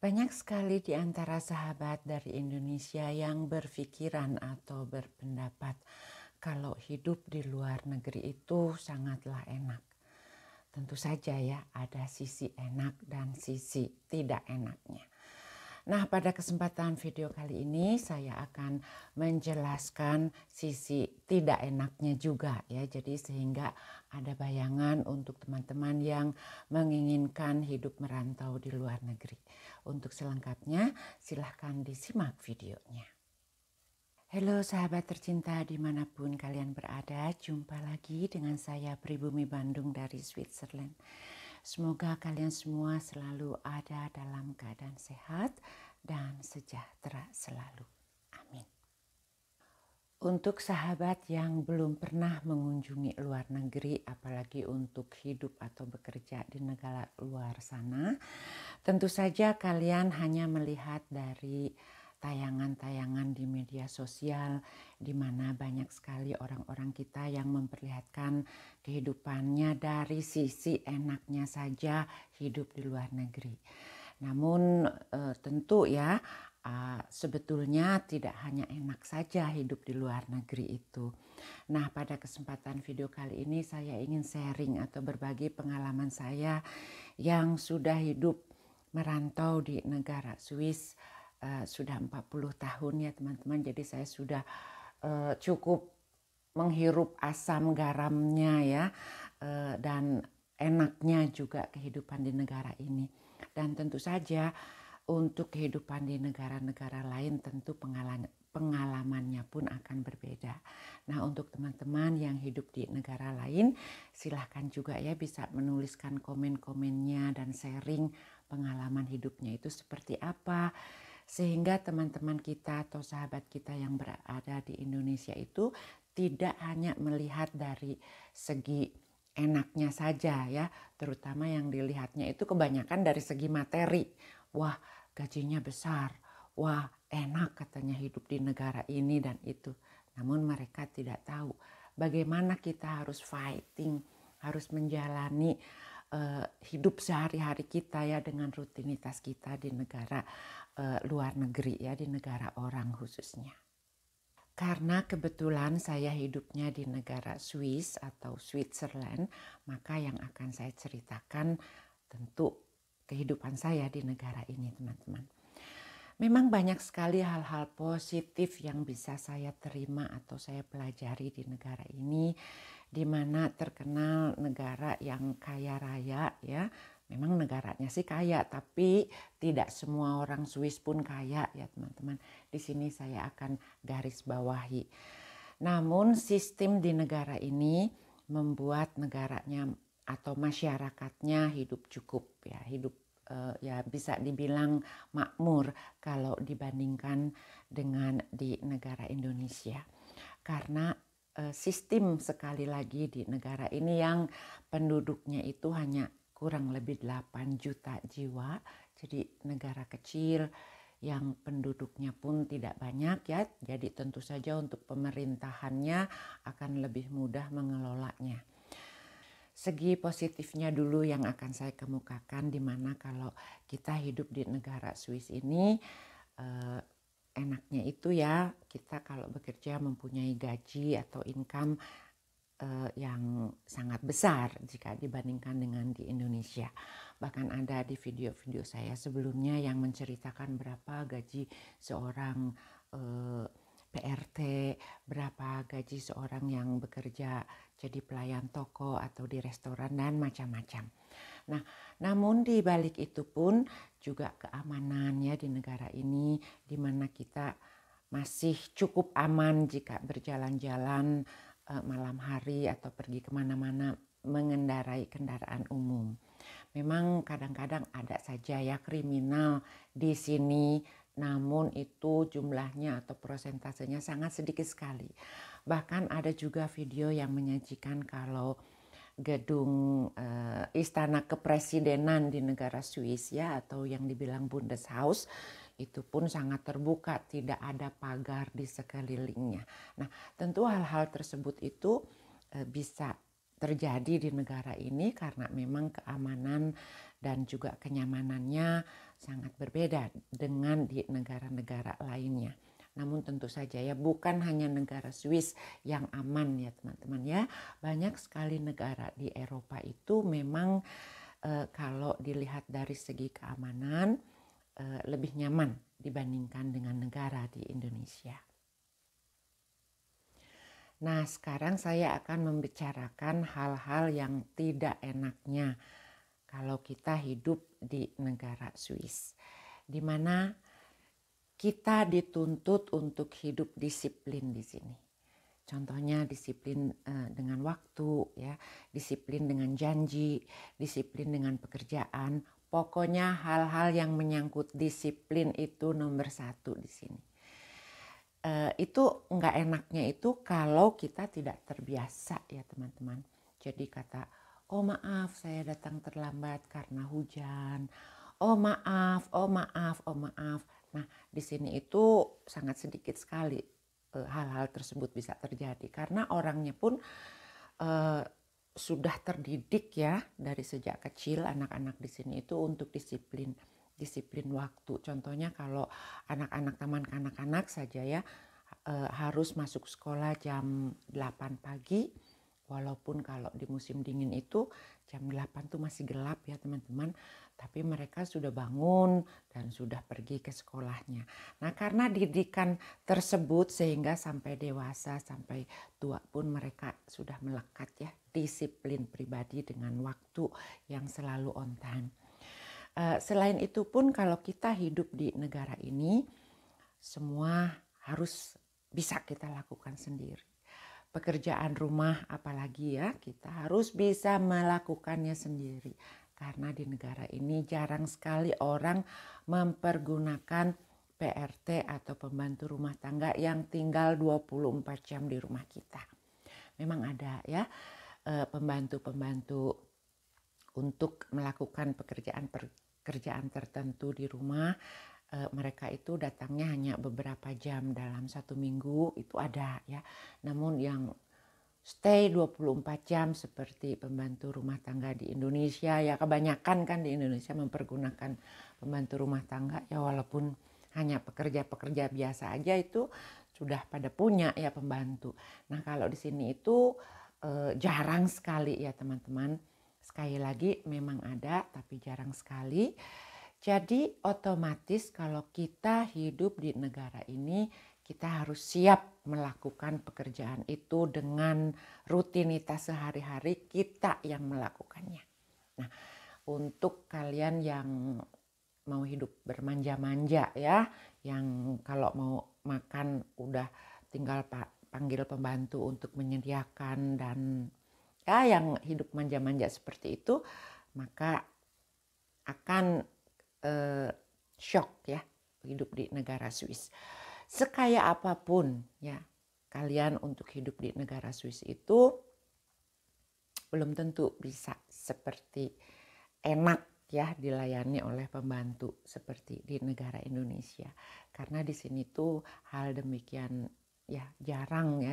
Banyak sekali di antara sahabat dari Indonesia yang berpikiran atau berpendapat kalau hidup di luar negeri itu sangatlah enak. Tentu saja ya, ada sisi enak dan sisi tidak enaknya. Nah, pada kesempatan video kali ini saya akan menjelaskan sisi tidak enaknya juga ya. Jadi sehingga ada bayangan untuk teman-teman yang menginginkan hidup merantau di luar negeri. Untuk selengkapnya silahkan disimak videonya. Halo sahabat tercinta dimanapun kalian berada, jumpa lagi dengan saya Pribumi Bandung dari Switzerland. Semoga kalian semua selalu ada dalam keadaan sehat dan sejahtera selalu. Amin. Untuk sahabat yang belum pernah mengunjungi luar negeri, apalagi untuk hidup atau bekerja di negara luar sana, tentu saja kalian hanya melihat dari tayangan-tayangan di media sosial di mana banyak sekali orang-orang kita yang memperlihatkan kehidupannya dari sisi enaknya saja hidup di luar negeri. Namun tentu ya sebetulnya tidak hanya enak saja hidup di luar negeri itu. Nah, pada kesempatan video kali ini saya ingin sharing atau berbagi pengalaman saya yang sudah hidup merantau di negara Swiss sudah 40 tahun ya teman-teman. Jadi saya sudah cukup menghirup asam garamnya ya dan enaknya juga kehidupan di negara ini. Dan tentu saja untuk kehidupan di negara-negara lain tentu pengalamannya pun akan berbeda. Nah, untuk teman-teman yang hidup di negara lain, silahkan juga ya bisa menuliskan komen-komennya dan sharing pengalaman hidupnya itu seperti apa. Sehingga teman-teman kita atau sahabat kita yang berada di Indonesia itu tidak hanya melihat dari segi enaknya saja ya, terutama yang dilihatnya itu kebanyakan dari segi materi. Wah, gajinya besar, wah enak katanya hidup di negara ini dan itu. Namun mereka tidak tahu bagaimana kita harus fighting, harus menjalani hidup sehari-hari kita ya dengan rutinitas kita di negara luar negeri ya, di negara orang khususnya. Karena kebetulan saya hidupnya di negara Swiss atau Switzerland, maka yang akan saya ceritakan tentu kehidupan saya di negara ini, teman-teman. Memang banyak sekali hal-hal positif yang bisa saya terima atau saya pelajari di negara ini, di mana terkenal negara yang kaya raya ya. Memang negaranya sih kaya, tapi tidak semua orang Swiss pun kaya ya teman-teman. Di sini saya akan garis bawahi. Namun sistem di negara ini membuat negaranya atau masyarakatnya hidup cukup ya, hidup ya bisa dibilang makmur kalau dibandingkan dengan di negara Indonesia. Karena sistem sekali lagi di negara ini yang penduduknya itu hanya kurang lebih 8 juta jiwa, jadi negara kecil yang penduduknya pun tidak banyak ya, jadi tentu saja untuk pemerintahannya akan lebih mudah mengelolanya. Segi positifnya dulu yang akan saya kemukakan, di mana kalau kita hidup di negara Swiss ini enaknya itu ya kita kalau bekerja mempunyai gaji atau income yang sangat besar jika dibandingkan dengan di Indonesia. Bahkan ada di video-video saya sebelumnya yang menceritakan berapa gaji seorang PRT, berapa gaji seorang yang bekerja jadi pelayan toko atau di restoran dan macam-macam. Nah, namun di balik itu pun juga keamanannya di negara ini, di mana kita masih cukup aman jika berjalan-jalan malam hari atau pergi kemana-mana mengendarai kendaraan umum. Memang kadang-kadang ada saja ya kriminal di sini, namun itu jumlahnya atau persentasenya sangat sedikit sekali. Bahkan ada juga video yang menyajikan kalau gedung istana kepresidenan di negara Swiss ya, atau yang dibilang Bundeshaus, itu pun sangat terbuka, tidak ada pagar di sekelilingnya. Nah, tentu hal-hal tersebut itu bisa terjadi di negara ini karena memang keamanan dan juga kenyamanannya sangat berbeda dengan di negara-negara lainnya. Namun tentu saja ya, bukan hanya negara Swiss yang aman ya teman-teman ya. Banyak sekali negara di Eropa itu memang kalau dilihat dari segi keamanan lebih nyaman dibandingkan dengan negara di Indonesia. Nah, sekarang saya akan membicarakan hal-hal yang tidak enaknya kalau kita hidup di negara Swiss, di mana kita dituntut untuk hidup disiplin di sini. Contohnya disiplin dengan waktu, ya, disiplin dengan janji, disiplin dengan pekerjaan. Pokoknya hal-hal yang menyangkut disiplin itu nomor 1 di sini. Itu nggak enaknya itu kalau kita tidak terbiasa ya teman-teman. Jadi kata, oh maaf saya datang terlambat karena hujan. Oh maaf, oh maaf, oh maaf. Nah di sini itu sangat sedikit sekali hal-hal tersebut bisa terjadi. Karena orangnya pun sudah terdidik ya dari sejak kecil, anak-anak di sini itu untuk disiplin waktu. Contohnya kalau anak-anak taman kanak-kanak saja ya harus masuk sekolah jam 8 pagi, walaupun kalau di musim dingin itu jam 8 tuh masih gelap ya teman-teman, tapi mereka sudah bangun dan sudah pergi ke sekolahnya. Nah karena didikan tersebut sehingga sampai dewasa, sampai tua pun mereka sudah melekat ya disiplin pribadi dengan waktu yang selalu on time. Selain itu pun kalau kita hidup di negara ini, semua harus bisa kita lakukan sendiri. Pekerjaan rumah apalagi ya, kita harus bisa melakukannya sendiri. Karena di negara ini jarang sekali orang mempergunakan PRT atau pembantu rumah tangga yang tinggal 24 jam di rumah kita. Memang ada ya pembantu-pembantu untuk melakukan pekerjaan tertentu di rumah. Mereka itu datangnya hanya beberapa jam dalam 1 minggu, itu ada ya. Namun yang stay 24 jam seperti pembantu rumah tangga di Indonesia ya, kebanyakan kan di Indonesia mempergunakan pembantu rumah tangga ya, walaupun hanya pekerja-pekerja biasa aja itu sudah pada punya ya pembantu. Nah kalau di sini itu jarang sekali ya teman-teman. Sekali lagi memang ada tapi jarang sekali. Jadi otomatis kalau kita hidup di negara ini, kita harus siap melakukan pekerjaan itu dengan rutinitas sehari-hari kita yang melakukannya. Nah, untuk kalian yang mau hidup bermanja-manja ya, yang kalau mau makan udah tinggal panggil pembantu untuk menyediakan dan ya yang hidup manja-manja seperti itu, maka akan shock ya hidup di negara Swiss. Sekaya apapun ya kalian untuk hidup di negara Swiss itu belum tentu bisa seperti enak ya dilayani oleh pembantu seperti di negara Indonesia. Karena di sini tuh hal demikian ya jarang.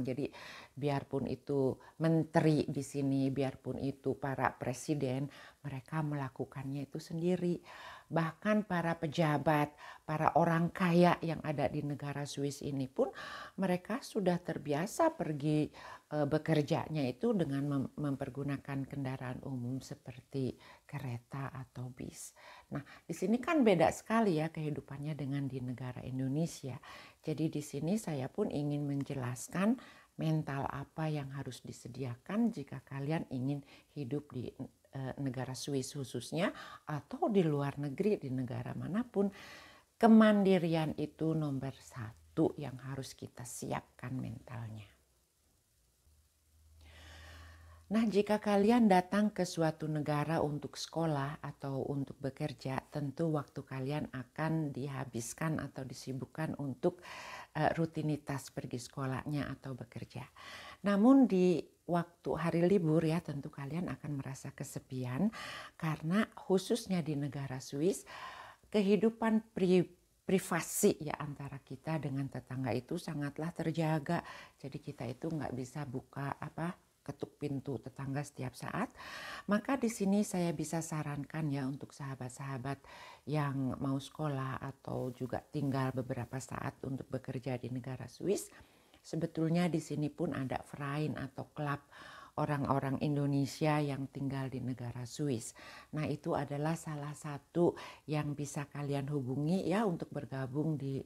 Jadi biarpun itu menteri di sini, biarpun itu para presiden, mereka melakukannya itu sendiri. Bahkan para pejabat, para orang kaya yang ada di negara Swiss ini pun mereka sudah terbiasa pergi bekerjanya itu dengan mempergunakan kendaraan umum seperti kereta atau bis. Nah, di sini kan beda sekali ya kehidupannya dengan di negara Indonesia. Jadi di sini saya pun ingin menjelaskan mental apa yang harus disediakan jika kalian ingin hidup di negara Swiss khususnya atau di luar negeri di negara manapun. Kemandirian itu nomor 1 yang harus kita siapkan mentalnya. Nah, jika kalian datang ke suatu negara untuk sekolah atau untuk bekerja, tentu waktu kalian akan dihabiskan atau disibukkan untuk rutinitas pergi sekolahnya atau bekerja. Namun di waktu hari libur ya tentu kalian akan merasa kesepian karena khususnya di negara Swiss kehidupan privasi ya antara kita dengan tetangga itu sangatlah terjaga. Jadi kita itu nggak bisa buka ketuk pintu tetangga setiap saat, maka di sini saya bisa sarankan ya untuk sahabat-sahabat yang mau sekolah atau juga tinggal beberapa saat untuk bekerja di negara Swiss. Sebetulnya di sini pun ada Verein atau klub orang-orang Indonesia yang tinggal di negara Swiss. Nah, itu adalah salah satu yang bisa kalian hubungi ya untuk bergabung di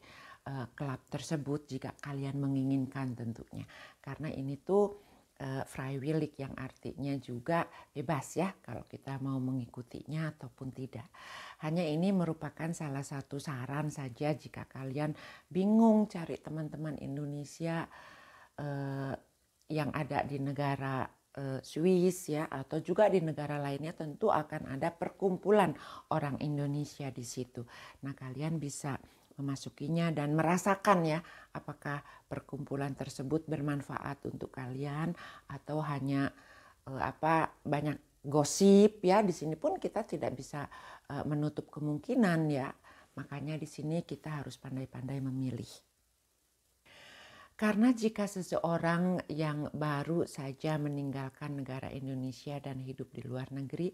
klub tersebut jika kalian menginginkan tentunya. Karena ini tuh vrijwillig yang artinya juga bebas ya kalau kita mau mengikutinya ataupun tidak. Hanya ini merupakan salah satu saran saja jika kalian bingung cari teman-teman Indonesia yang ada di negara Swiss ya, atau juga di negara lainnya, tentu akan ada perkumpulan orang Indonesia di situ. Nah, kalian bisa memasukinya dan merasakan ya apakah perkumpulan tersebut bermanfaat untuk kalian atau hanya banyak gosip ya. Di sini pun kita tidak bisa menutup kemungkinan ya. Makanya di sini kita harus pandai-pandai memilih. Karena jika seseorang yang baru saja meninggalkan negara Indonesia dan hidup di luar negeri,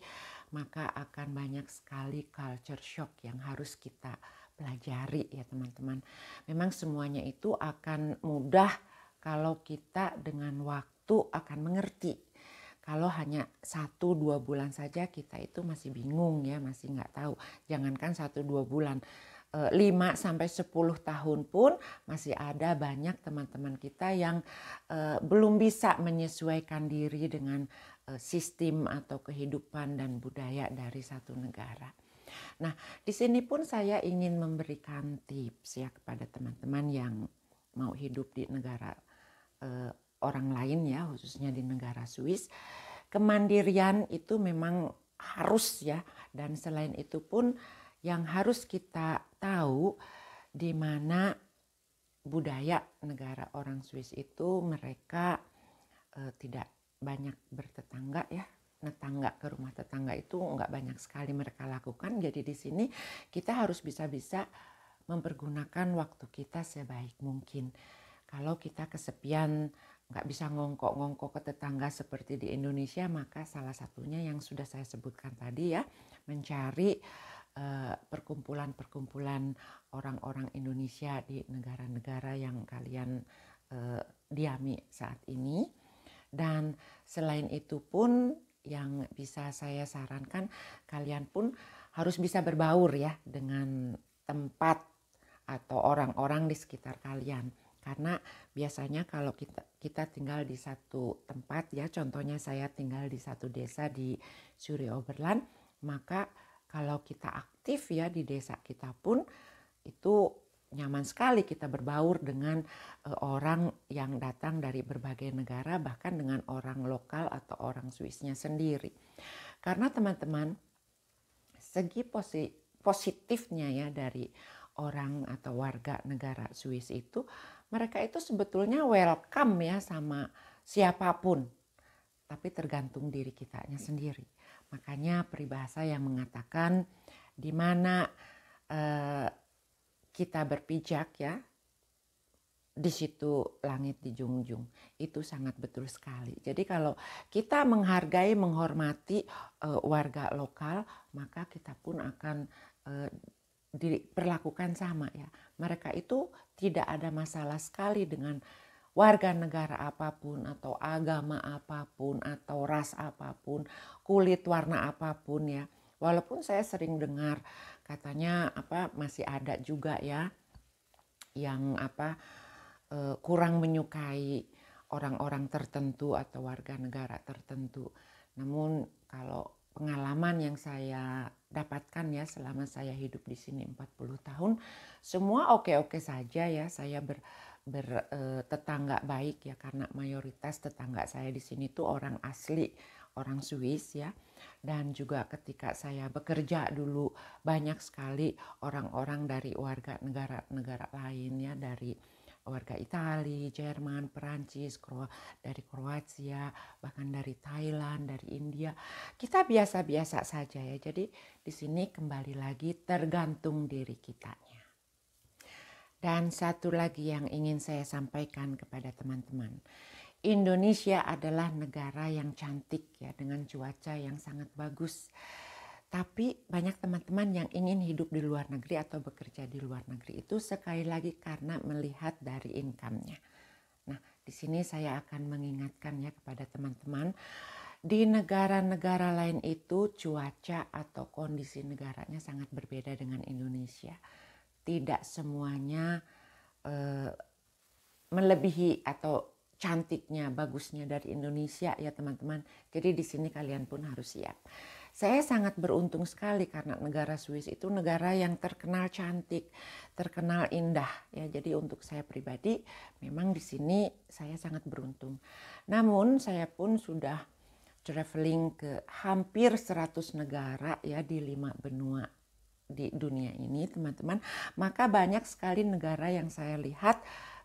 maka akan banyak sekali culture shock yang harus kita pelajari ya teman-teman. Memang semuanya itu akan mudah kalau kita dengan waktu akan mengerti. Kalau hanya 1-2 bulan saja kita itu masih bingung ya, masih nggak tahu. Jangankan 1-2 bulan. 5-10 tahun pun masih ada banyak teman-teman kita yang belum bisa menyesuaikan diri dengan sistem atau kehidupan dan budaya dari satu negara. Nah, di sini pun saya ingin memberikan tips ya kepada teman-teman yang mau hidup di negara orang lain ya, khususnya di negara Swiss. Kemandirian itu memang harus ya, dan selain itu pun yang harus kita tahu di mana budaya negara orang Swiss itu mereka tidak banyak bertetangga ya. Tetangga ke rumah tetangga itu nggak banyak sekali mereka lakukan. Jadi di sini kita harus bisa-bisa mempergunakan waktu kita sebaik mungkin. Kalau kita kesepian nggak bisa ngongkok-ngongkok ke tetangga seperti di Indonesia, maka salah satunya yang sudah saya sebutkan tadi ya, mencari perkumpulan-perkumpulan orang-orang Indonesia di negara-negara yang kalian diami saat ini. Dan selain itu pun yang bisa saya sarankan, kalian pun harus bisa berbaur ya dengan tempat atau orang-orang di sekitar kalian. Karena biasanya kalau kita tinggal di satu tempat ya, contohnya saya tinggal di satu desa di Surie-Oberland, maka kalau kita aktif ya di desa kita pun itu nyaman sekali kita berbaur dengan orang yang datang dari berbagai negara, bahkan dengan orang lokal atau orang Swissnya sendiri. Karena teman-teman, segi positifnya ya dari orang atau warga negara Swiss itu, mereka itu sebetulnya welcome ya sama siapapun, tapi tergantung diri kitanya sendiri. Makanya peribahasa yang mengatakan di mana kita berpijak ya, di situ langit dijunjung. Itu sangat betul sekali. Jadi kalau kita menghargai, menghormati warga lokal, maka kita pun akan diperlakukan sama ya. Mereka itu tidak ada masalah sekali dengan warga negara apapun atau agama apapun atau ras apapun, kulit warna apapun ya. Walaupun saya sering dengar katanya masih ada juga ya yang kurang menyukai orang-orang tertentu atau warga negara tertentu. Namun kalau pengalaman yang saya dapatkan ya selama saya hidup di sini 40 tahun, semua oke-oke saja ya. Saya bertetangga baik ya, karena mayoritas tetangga saya di sini tuh orang asli, orang Swiss ya. Dan juga ketika saya bekerja dulu banyak sekali orang-orang dari warga negara-negara lain ya, dari warga Italia, Jerman, Perancis, dari Kroasia, bahkan dari Thailand, dari India. Kita biasa-biasa saja ya. Jadi di sini kembali lagi tergantung diri kitanya. Dan satu lagi yang ingin saya sampaikan kepada teman-teman. Indonesia adalah negara yang cantik ya, dengan cuaca yang sangat bagus. Tapi banyak teman-teman yang ingin hidup di luar negeri atau bekerja di luar negeri itu sekali lagi karena melihat dari income-nya. Nah, di sini saya akan mengingatkan ya kepada teman-teman, di negara-negara lain itu cuaca atau kondisi negaranya sangat berbeda dengan Indonesia. Tidak semuanya melebihi atau cantiknya, bagusnya dari Indonesia ya teman-teman. Jadi di sini kalian pun harus siap. Saya sangat beruntung sekali karena negara Swiss itu negara yang terkenal cantik, terkenal indah ya. Jadi untuk saya pribadi memang di sini saya sangat beruntung. Namun saya pun sudah traveling ke hampir 100 negara ya di 5 benua di dunia ini teman-teman. Maka banyak sekali negara yang saya lihat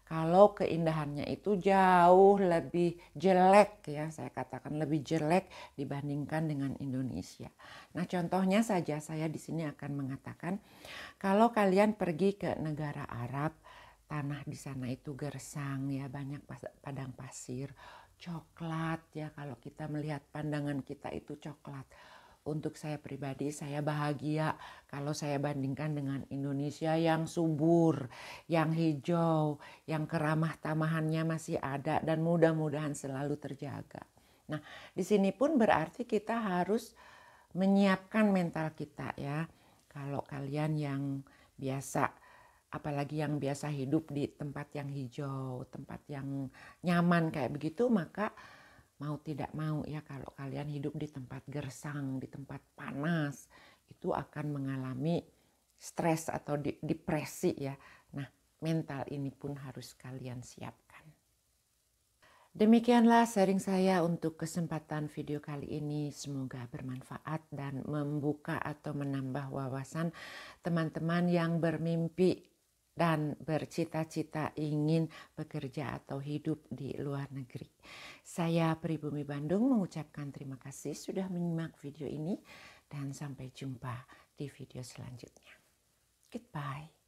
kalau keindahannya itu jauh lebih jelek ya, saya katakan lebih jelek dibandingkan dengan Indonesia. Nah, contohnya saja saya di sini akan mengatakan kalau kalian pergi ke negara Arab, tanah di sana itu gersang ya, banyak padang pasir, coklat ya, kalau kita melihat pandangan kita itu coklat. Untuk saya pribadi, saya bahagia kalau saya bandingkan dengan Indonesia yang subur, yang hijau, yang keramah tamahannya masih ada dan mudah-mudahan selalu terjaga. Nah, di sini pun berarti kita harus menyiapkan mental kita ya. Kalau kalian yang biasa, apalagi yang biasa hidup di tempat yang hijau, tempat yang nyaman kayak begitu, maka mau tidak mau ya kalau kalian hidup di tempat gersang, di tempat panas, itu akan mengalami stres atau depresi ya. Nah, mental ini pun harus kalian siapkan. Demikianlah sharing saya untuk kesempatan video kali ini. Semoga bermanfaat dan membuka atau menambah wawasan teman-teman yang bermimpi dan bercita-cita ingin bekerja atau hidup di luar negeri. Saya Pribumi Bandung mengucapkan terima kasih sudah menyimak video ini dan sampai jumpa di video selanjutnya. Goodbye.